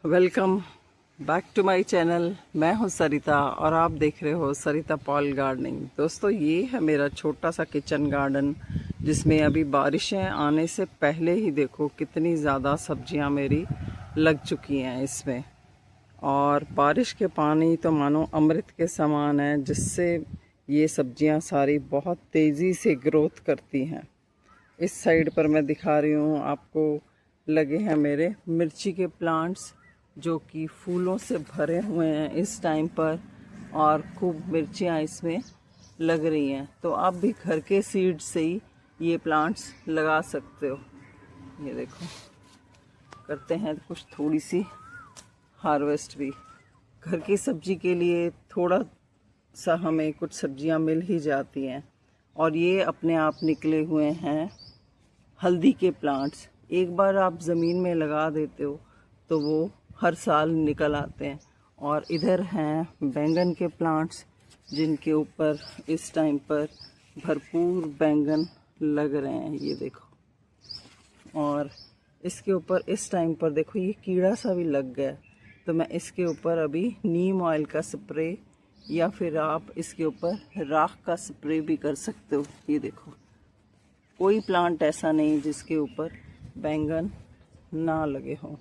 Welcome back to my channel. मैं हूं सरिता और आप देख रहे हो सरिता पॉल गार्डनिंग। दोस्तों, ये है मेरा छोटा सा किचन गार्डन जिसमें अभी बारिशें आने से पहले ही देखो कितनी ज़्यादा सब्जियां मेरी लग चुकी हैं इसमें। और बारिश के पानी तो मानो अमृत के समान है, जिससे ये सब्जियां सारी बहुत तेज़ी से ग्रोथ करती हैं। इस साइड पर मैं दिखा रही हूँ आपको, लगे हैं मेरे मिर्ची के प्लांट्स जो कि फूलों से भरे हुए हैं इस टाइम पर, और खूब मिर्चियाँ इसमें लग रही हैं। तो आप भी घर के सीड से ही ये प्लांट्स लगा सकते हो। ये देखो, करते हैं कुछ थोड़ी सी हार्वेस्ट भी। घर की सब्जी के लिए थोड़ा सा हमें कुछ सब्जियां मिल ही जाती हैं। और ये अपने आप निकले हुए हैं हल्दी के प्लांट्स। एक बार आप ज़मीन में लगा देते हो तो वो हर साल निकल आते हैं। और इधर हैं बैंगन के प्लांट्स जिनके ऊपर इस टाइम पर भरपूर बैंगन लग रहे हैं। ये देखो, और इसके ऊपर इस टाइम पर देखो ये कीड़ा सा भी लग गया, तो मैं इसके ऊपर अभी नीम ऑयल का स्प्रे या फिर आप इसके ऊपर राख का स्प्रे भी कर सकते हो। ये देखो, कोई प्लांट ऐसा नहीं जिसके ऊपर बैंगन ना लगे हों।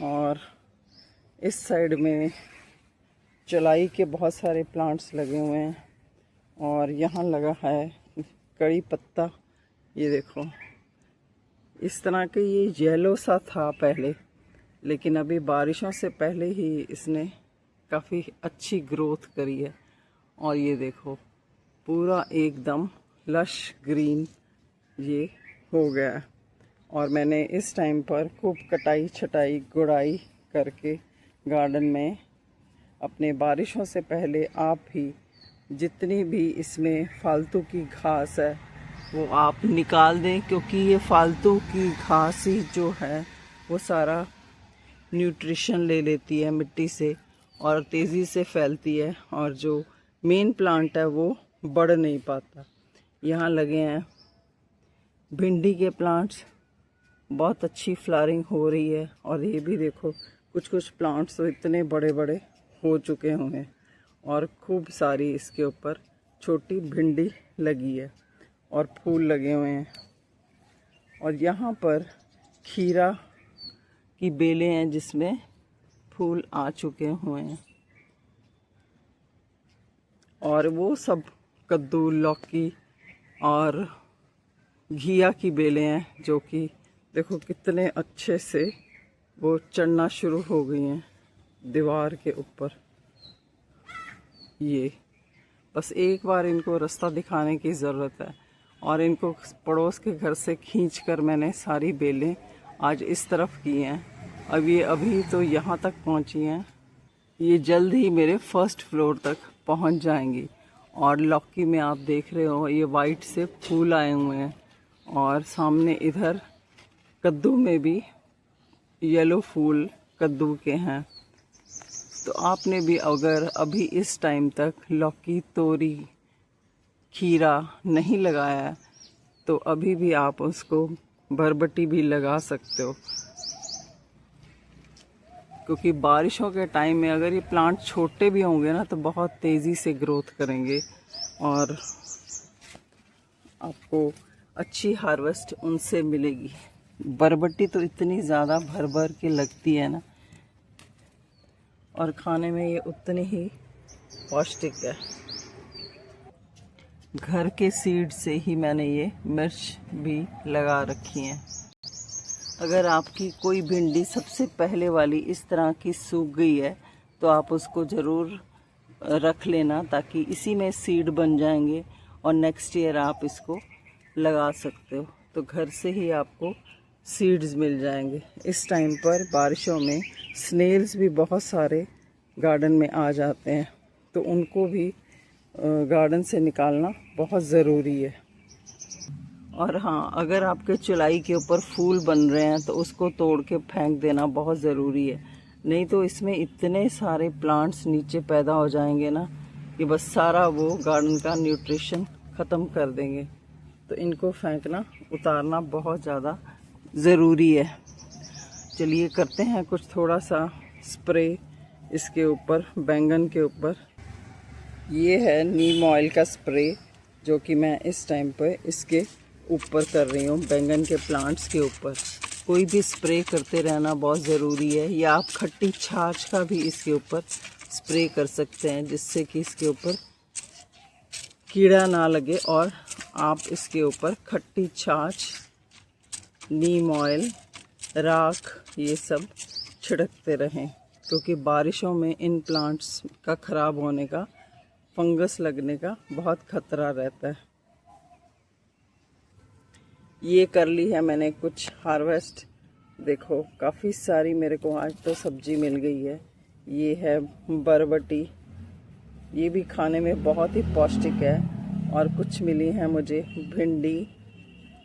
और इस साइड में चलाई के बहुत सारे प्लांट्स लगे हुए हैं। और यहाँ लगा है कड़ी पत्ता। ये देखो, इस तरह के ये येलो सा था पहले, लेकिन अभी बारिशों से पहले ही इसने काफ़ी अच्छी ग्रोथ करी है। और ये देखो, पूरा एकदम लश ग्रीन ये हो गया है। और मैंने इस टाइम पर खूब कटाई छटाई गुड़ाई करके गार्डन में अपने बारिशों से पहले आप भी जितनी भी इसमें फालतू की घास है वो आप निकाल दें, क्योंकि ये फालतू की घास ही जो है वो सारा न्यूट्रिशन ले लेती है मिट्टी से और तेज़ी से फैलती है, और जो मेन प्लांट है वो बढ़ नहीं पाता। यहाँ लगे हैं भिंडी के प्लांट्स, बहुत अच्छी फ्लावरिंग हो रही है। और ये भी देखो, कुछ कुछ प्लांट्स तो इतने बड़े बड़े हो चुके हुए हैं और खूब सारी इसके ऊपर छोटी भिंडी लगी है और फूल लगे हुए हैं। और यहाँ पर खीरा की बेलें हैं जिसमें फूल आ चुके हुए हैं। और वो सब कद्दू, लौकी और घिया की बेलें हैं जो कि देखो कितने अच्छे से वो चढ़ना शुरू हो गई हैं दीवार के ऊपर। ये बस एक बार इनको रास्ता दिखाने की ज़रूरत है। और इनको पड़ोस के घर से खींचकर मैंने सारी बेलें आज इस तरफ की हैं। अब ये अभी तो यहाँ तक पहुँची हैं, ये जल्द ही मेरे फर्स्ट फ्लोर तक पहुँच जाएंगी। और लौकी में आप देख रहे हो ये वाइट से फूल आए हुए हैं। और सामने इधर कद्दू में भी येलो फूल कद्दू के हैं। तो आपने भी अगर अभी इस टाइम तक लौकी, तोरी, खीरा नहीं लगाया है तो अभी भी आप उसको बरबटी भी लगा सकते हो, क्योंकि बारिशों के टाइम में अगर ये प्लांट छोटे भी होंगे ना तो बहुत तेज़ी से ग्रोथ करेंगे और आपको अच्छी हार्वेस्ट उनसे मिलेगी। बरबटी तो इतनी ज़्यादा भर भर के लगती है ना, और खाने में ये उतनी ही पौष्टिक है। घर के सीड से ही मैंने ये मिर्च भी लगा रखी हैं। अगर आपकी कोई भिंडी सबसे पहले वाली इस तरह की सूख गई है तो आप उसको ज़रूर रख लेना, ताकि इसी में सीड बन जाएंगे और नेक्स्ट ईयर आप इसको लगा सकते हो। तो घर से ही आपको सीड्स मिल जाएंगे। इस टाइम पर बारिशों में स्नेल्स भी बहुत सारे गार्डन में आ जाते हैं, तो उनको भी गार्डन से निकालना बहुत ज़रूरी है। और हाँ, अगर आपके चुलाई के ऊपर फूल बन रहे हैं तो उसको तोड़ के फेंक देना बहुत ज़रूरी है, नहीं तो इसमें इतने सारे प्लांट्स नीचे पैदा हो जाएंगे ना कि बस सारा वो गार्डन का न्यूट्रिशन ख़त्म कर देंगे। तो इनको फेंकना, उतारना बहुत ज़्यादा ज़रूरी है। चलिए करते हैं कुछ थोड़ा सा स्प्रे इसके ऊपर, बैंगन के ऊपर। ये है नीम ऑयल का स्प्रे जो कि मैं इस टाइम पे इसके ऊपर कर रही हूँ, बैंगन के प्लांट्स के ऊपर। कोई भी स्प्रे करते रहना बहुत ज़रूरी है, या आप खट्टी छाछ का भी इसके ऊपर स्प्रे कर सकते हैं, जिससे कि इसके ऊपर कीड़ा ना लगे और आप इसके ऊपर खट्टी छाछ, नीम ऑयल, राख ये सब छिड़कते रहें, क्योंकि बारिशों में इन प्लांट्स का ख़राब होने का, फंगस लगने का बहुत खतरा रहता है। ये कर ली है मैंने कुछ हार्वेस्ट। देखो काफ़ी सारी मेरे को आज तो सब्जी मिल गई है। ये है बरबटी, ये भी खाने में बहुत ही पौष्टिक है। और कुछ मिली हैं मुझे भिंडी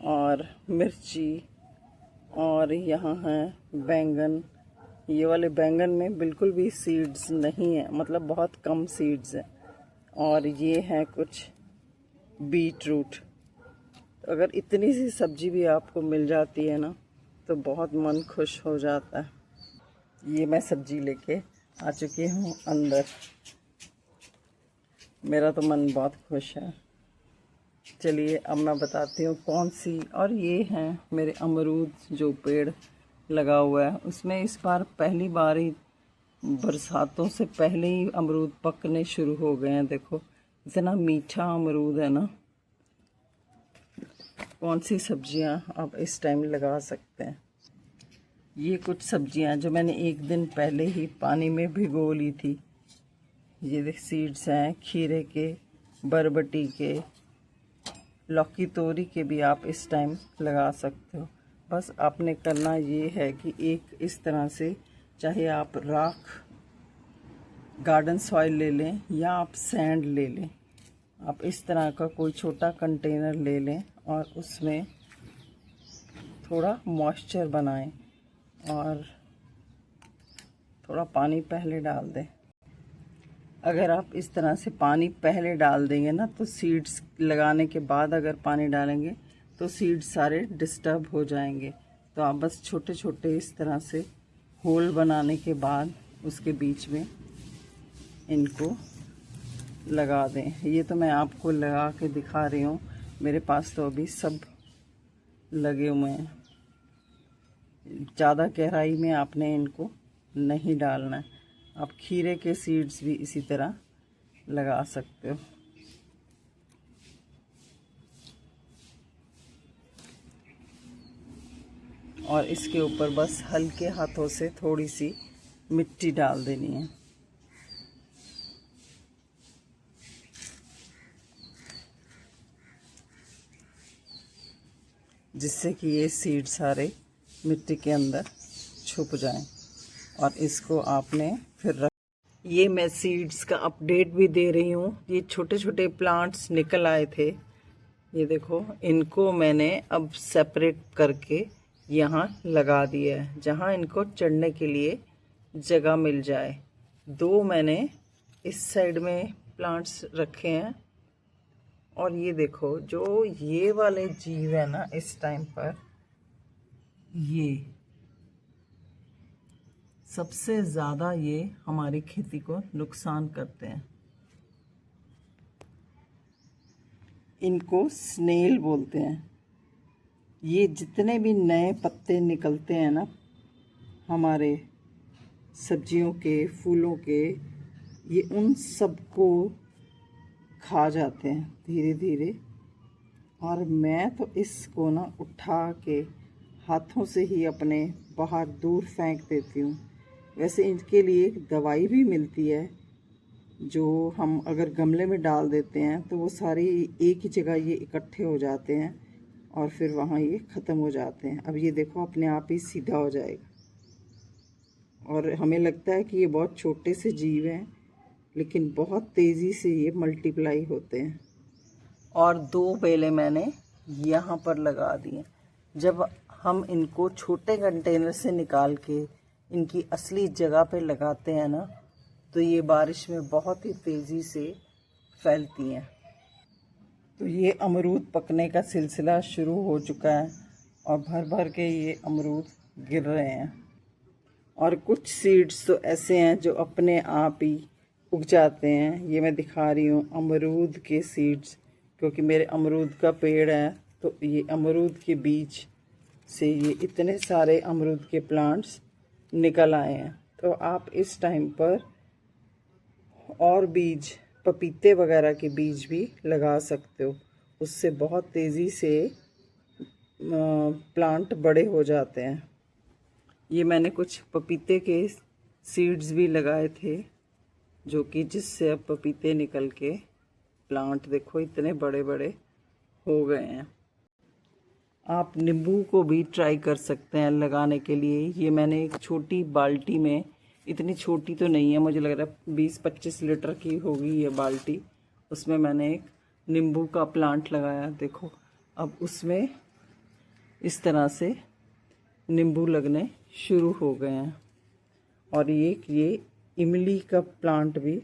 और मिर्ची, और यहाँ है बैंगन। ये वाले बैंगन में बिल्कुल भी सीड्स नहीं है, मतलब बहुत कम सीड्स हैं। और ये है कुछ बीट रूट। अगर इतनी सी सब्जी भी आपको मिल जाती है ना, तो बहुत मन खुश हो जाता है। ये मैं सब्जी लेके आ चुकी हूँ अंदर, मेरा तो मन बहुत खुश है। चलिए अब मैं बताती हूँ कौन सी। और ये हैं मेरे अमरूद जो पेड़ लगा हुआ है, उसमें इस बार पहली बार ही बरसातों से पहले ही अमरूद पकने शुरू हो गए हैं। देखो इतना मीठा अमरूद है ना। कौन सी सब्जियां आप इस टाइम लगा सकते हैं। ये कुछ सब्जियां जो मैंने एक दिन पहले ही पानी में भिगो ली थी। ये देख सीड्स हैं खीरे के, बरबटी के, लौकी तोरी के भी आप इस टाइम लगा सकते हो। बस आपने करना ये है कि एक इस तरह से, चाहे आप राख गार्डन सॉइल ले लें या आप सैंड ले लें, आप इस तरह का कोई छोटा कंटेनर ले लें और उसमें थोड़ा मॉइस्चर बनाएं और थोड़ा पानी पहले डाल दें। अगर आप इस तरह से पानी पहले डाल देंगे ना, तो सीड्स लगाने के बाद अगर पानी डालेंगे तो सीड्स सारे डिस्टर्ब हो जाएंगे। तो आप बस छोटे छोटे इस तरह से होल बनाने के बाद उसके बीच में इनको लगा दें। ये तो मैं आपको लगा के दिखा रही हूँ, मेरे पास तो अभी सब लगे हुए हैं। ज़्यादा गहराई में आपने इनको नहीं डालना है। आप खीरे के सीड्स भी इसी तरह लगा सकते हो। और इसके ऊपर बस हल्के हाथों से थोड़ी सी मिट्टी डाल देनी है। जिससे कि ये सीड सारे मिट्टी के अंदर छुप जाएं। और इसको आपने फिर रख। ये मैं सीड्स का अपडेट भी दे रही हूँ। ये छोटे छोटे प्लांट्स निकल आए थे, ये देखो, इनको मैंने अब सेपरेट करके यहाँ लगा दिया है, जहाँ इनको चढ़ने के लिए जगह मिल जाए। दो मैंने इस साइड में प्लांट्स रखे हैं। और ये देखो जो ये वाले जीव है ना, इस टाइम पर ये सबसे ज़्यादा ये हमारी खेती को नुकसान करते हैं। इनको स्नेल बोलते हैं। ये जितने भी नए पत्ते निकलते हैं ना हमारे सब्जियों के, फूलों के, ये उन सबको खा जाते हैं धीरे धीरे। और मैं तो इसको ना उठा के हाथों से ही अपने बाहर दूर फेंक देती हूँ। वैसे इनके लिए एक दवाई भी मिलती है, जो हम अगर गमले में डाल देते हैं तो वो सारी एक ही जगह ये इकट्ठे हो जाते हैं और फिर वहाँ ये ख़त्म हो जाते हैं। अब ये देखो अपने आप ही सीधा हो जाएगा। और हमें लगता है कि ये बहुत छोटे से जीव हैं, लेकिन बहुत तेज़ी से ये मल्टीप्लाई होते हैं। और दो बेलें मैंने यहाँ पर लगा दिए। जब हम इनको छोटे कंटेनर से निकाल के इनकी असली जगह पे लगाते हैं ना, तो ये बारिश में बहुत ही तेज़ी से फैलती हैं। तो ये अमरूद पकने का सिलसिला शुरू हो चुका है और भर भर के ये अमरूद गिर रहे हैं। और कुछ सीड्स तो ऐसे हैं जो अपने आप ही उग जाते हैं। ये मैं दिखा रही हूँ अमरूद के सीड्स, क्योंकि मेरे अमरूद का पेड़ है, तो ये अमरूद के बीज से ये इतने सारे अमरूद के प्लांट्स निकल आए हैं। तो आप इस टाइम पर और बीज, पपीते वगैरह के बीज भी लगा सकते हो, उससे बहुत तेज़ी से प्लांट बड़े हो जाते हैं। ये मैंने कुछ पपीते के सीड्स भी लगाए थे, जो कि जिससे अब पपीते निकल के प्लांट देखो इतने बड़े बड़े हो गए हैं। आप नींबू को भी ट्राई कर सकते हैं लगाने के लिए। ये मैंने एक छोटी बाल्टी में, इतनी छोटी तो नहीं है, मुझे लग रहा है 20-25 लीटर की होगी ये बाल्टी, उसमें मैंने एक नींबू का प्लांट लगाया। देखो अब उसमें इस तरह से नींबू लगने शुरू हो गए हैं। और ये इमली का प्लांट भी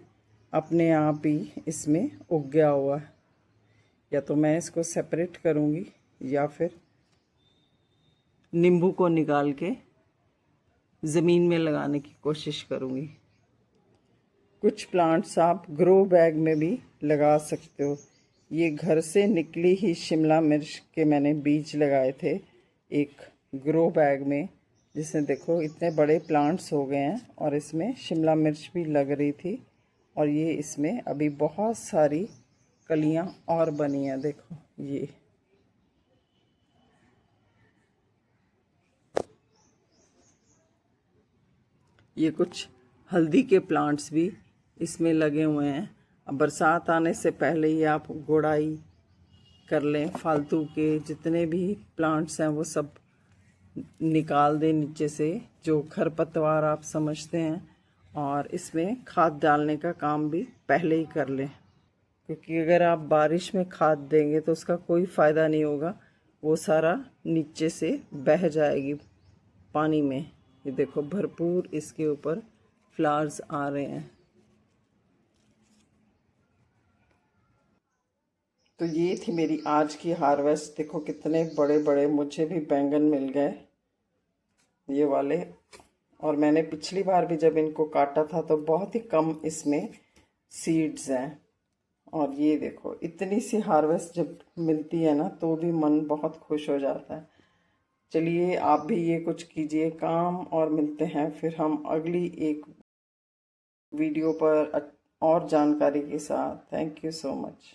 अपने आप ही इसमें उग गया हुआ है। या तो मैं इसको सेपरेट करूँगी या फिर नींबू को निकाल के ज़मीन में लगाने की कोशिश करूँगी। कुछ प्लांट्स आप ग्रो बैग में भी लगा सकते हो। ये घर से निकली ही शिमला मिर्च के मैंने बीज लगाए थे एक ग्रो बैग में, जिसमें देखो इतने बड़े प्लांट्स हो गए हैं और इसमें शिमला मिर्च भी लग रही थी। और ये इसमें अभी बहुत सारी कलियां और बनी हैं। देखो ये कुछ हल्दी के प्लांट्स भी इसमें लगे हुए हैं। अब बरसात आने से पहले ही आप गुड़ाई कर लें, फालतू के जितने भी प्लांट्स हैं वो सब निकाल दें नीचे से, जो खरपतवार आप समझते हैं, और इसमें खाद डालने का काम भी पहले ही कर लें, क्योंकि अगर आप बारिश में खाद देंगे तो उसका कोई फ़ायदा नहीं होगा, वो सारा नीचे से बह जाएगी पानी में। ये देखो भरपूर इसके ऊपर फ्लावर्स आ रहे हैं। तो ये थी मेरी आज की हार्वेस्ट। देखो कितने बड़े बड़े मुझे भी बैंगन मिल गए ये वाले। और मैंने पिछली बार भी जब इनको काटा था तो बहुत ही कम इसमें सीड्स हैं। और ये देखो इतनी सी हार्वेस्ट जब मिलती है ना तो भी मन बहुत खुश हो जाता है। चलिए आप भी ये कुछ कीजिए काम, और मिलते हैं फिर हम अगली एक वीडियो पर और जानकारी के साथ। Thank you so much.